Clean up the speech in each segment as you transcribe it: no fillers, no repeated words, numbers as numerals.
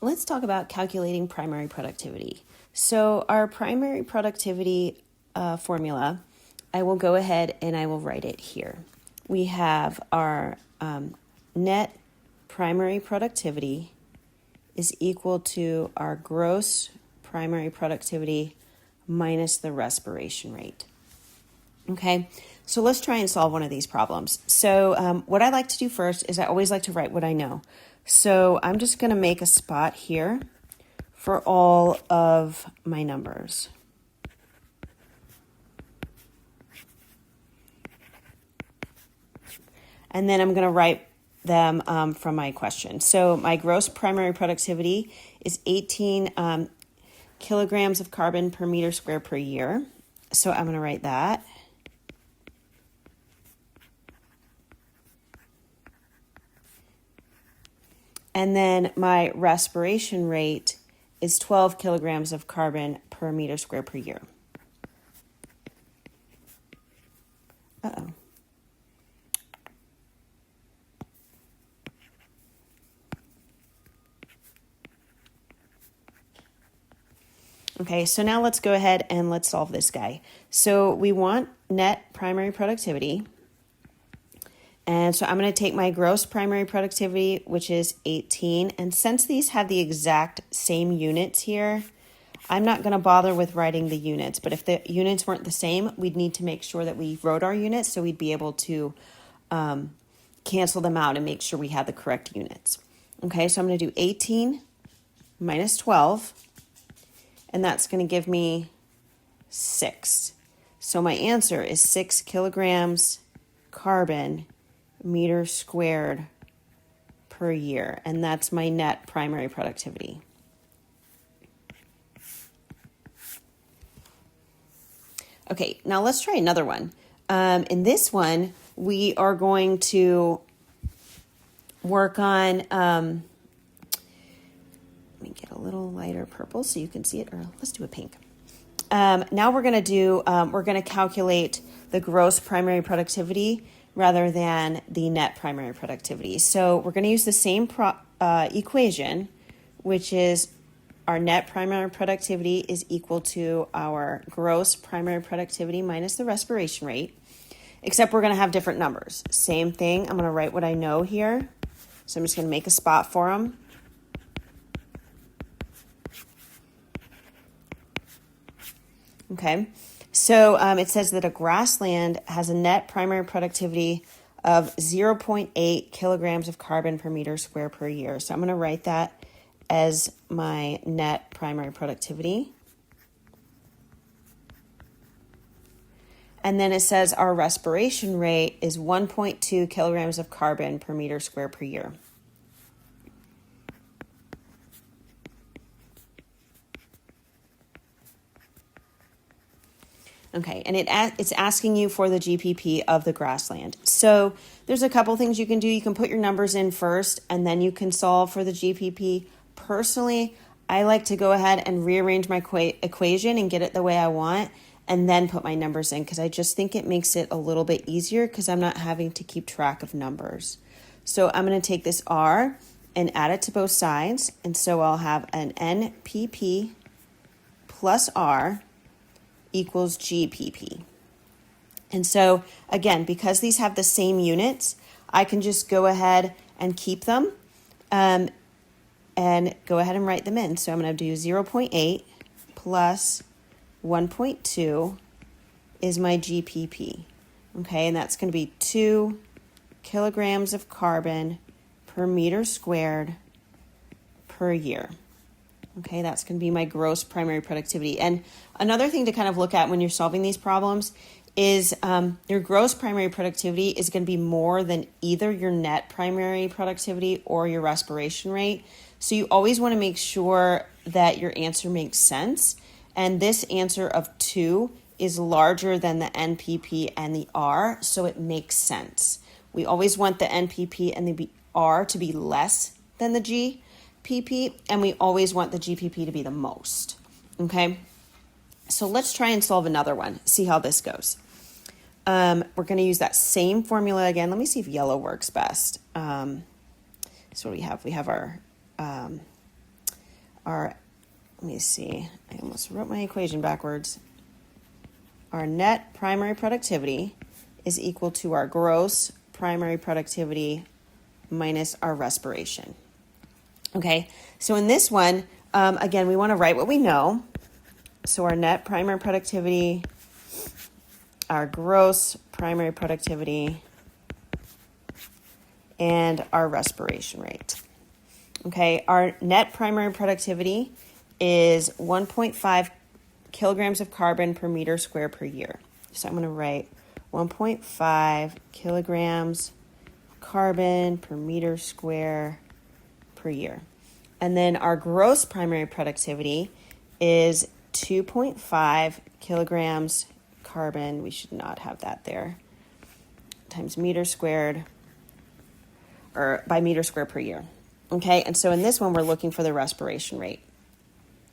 let's talk about calculating primary productivity. So our primary productivity formula, I will go ahead and I will write it here. We have our net primary productivity is equal to our gross primary productivity minus the respiration rate. Okay, so let's try and solve one of these problems. So what I like to do first is I always like to write what I know. So I'm just going to make a spot here for all of my numbers. And then I'm going to write them from my question. So my gross primary productivity is 18 kilograms of carbon per meter square per year. So I'm going to write that. And then my respiration rate is 12 kilograms of carbon per meter square per year. Uh-oh. Okay, so now let's go ahead and let's solve this guy. So we want net primary productivity. And so I'm going to take my gross primary productivity, which is 18. And since these have the exact same units here, I'm not going to bother with writing the units. But if the units weren't the same, we'd need to make sure that we wrote our units so we'd be able to cancel them out and make sure we had the correct units. Okay, so I'm going to do 18 minus 12. And that's going to give me 6. So my answer is 6 kilograms carbon meter squared per year. And that's my net primary productivity. Okay, now let's try another one. In this one, we are going to work on, let me get a little lighter purple so you can see it, or let's do a pink. Now we're going to calculate the gross primary productivity rather than the net primary productivity. So we're going to use the same equation, which is our net primary productivity is equal to our gross primary productivity minus the respiration rate, except we're going to have different numbers. Same thing, I'm going to write what I know here. So I'm just going to make a spot for them. Okay, so it says that a grassland has a net primary productivity of 0.8 kilograms of carbon per meter square per year. So I'm going to write that as my net primary productivity. And then it says our respiration rate is 1.2 kilograms of carbon per meter square per year. Okay, and it's asking you for the GPP of the grassland. So there's a couple things you can do. You can put your numbers in first, and then you can solve for the GPP. Personally, I like to go ahead and rearrange my equation and get it the way I want, and then put my numbers in, because I just think it makes it a little bit easier because I'm not having to keep track of numbers. So I'm going to take this R and add it to both sides, and so I'll have an NPP plus R equals GPP. And so again, because these have the same units, I can just go ahead and keep them and go ahead and write them in. So I'm going to do 0.8 plus 1.2 is my GPP. Okay, and that's going to be 2 kilograms of carbon per meter squared per year. Okay, that's going to be my gross primary productivity. And another thing to kind of look at when you're solving these problems is your gross primary productivity is going to be more than either your net primary productivity or your respiration rate. So you always want to make sure that your answer makes sense. And this answer of 2 is larger than the NPP and the R, so it makes sense. We always want the NPP and the R to be less than the GPP, and we always want the GPP to be the most, okay? So let's try and solve another one, see how this goes. We're going to use that same formula again. Let me see if yellow works best. So what do we have? We have our let me see, I almost wrote my equation backwards. Our net primary productivity is equal to our gross primary productivity minus our respiration. Okay, so in this one, again, we want to write what we know. So our net primary productivity, our gross primary productivity, and our respiration rate. Okay, our net primary productivity is 1.5 kilograms of carbon per meter square per year. So I'm going to write 1.5 kilograms carbon per meter square per year. And then our gross primary productivity is 2.5 kilograms carbon, we should not have that there, times meter squared, or by meter square per year. Okay, and so in this one, we're looking for the respiration rate.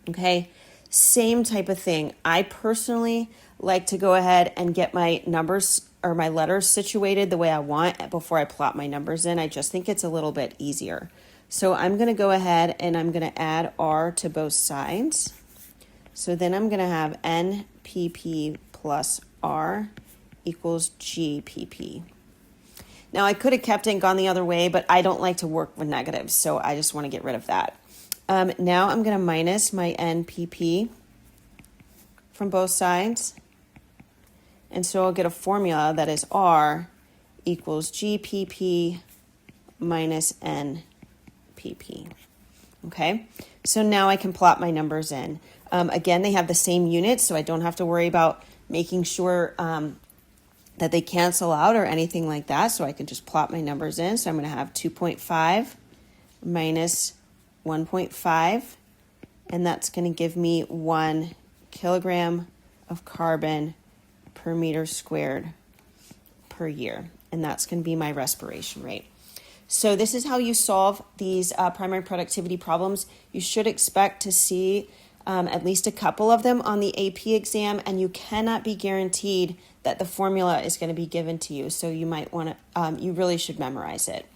Okay, same type of thing. I personally like to go ahead and get my numbers or my letters situated the way I want before I plot my numbers in. I just think it's a little bit easier. So I'm going to go ahead and I'm going to add R to both sides. So then I'm going to have NPP plus R equals GPP. Now I could have kept it and gone the other way, but I don't like to work with negatives, so I just want to get rid of that. Now I'm going to minus my NPP from both sides. And so I'll get a formula that is R equals GPP minus NPP. Okay, so now I can plot my numbers in. Again, they have the same units, so I don't have to worry about making sure that they cancel out or anything like that. So I can just plot my numbers in. So I'm going to have 2.5 minus 1.5, and that's going to give me 1 kilogram of carbon per meter squared per year. And that's going to be my respiration rate. So this is how you solve these primary productivity problems. You should expect to see at least a couple of them on the AP exam, and you cannot be guaranteed that the formula is going to be given to you. So you might want to, you really should memorize it.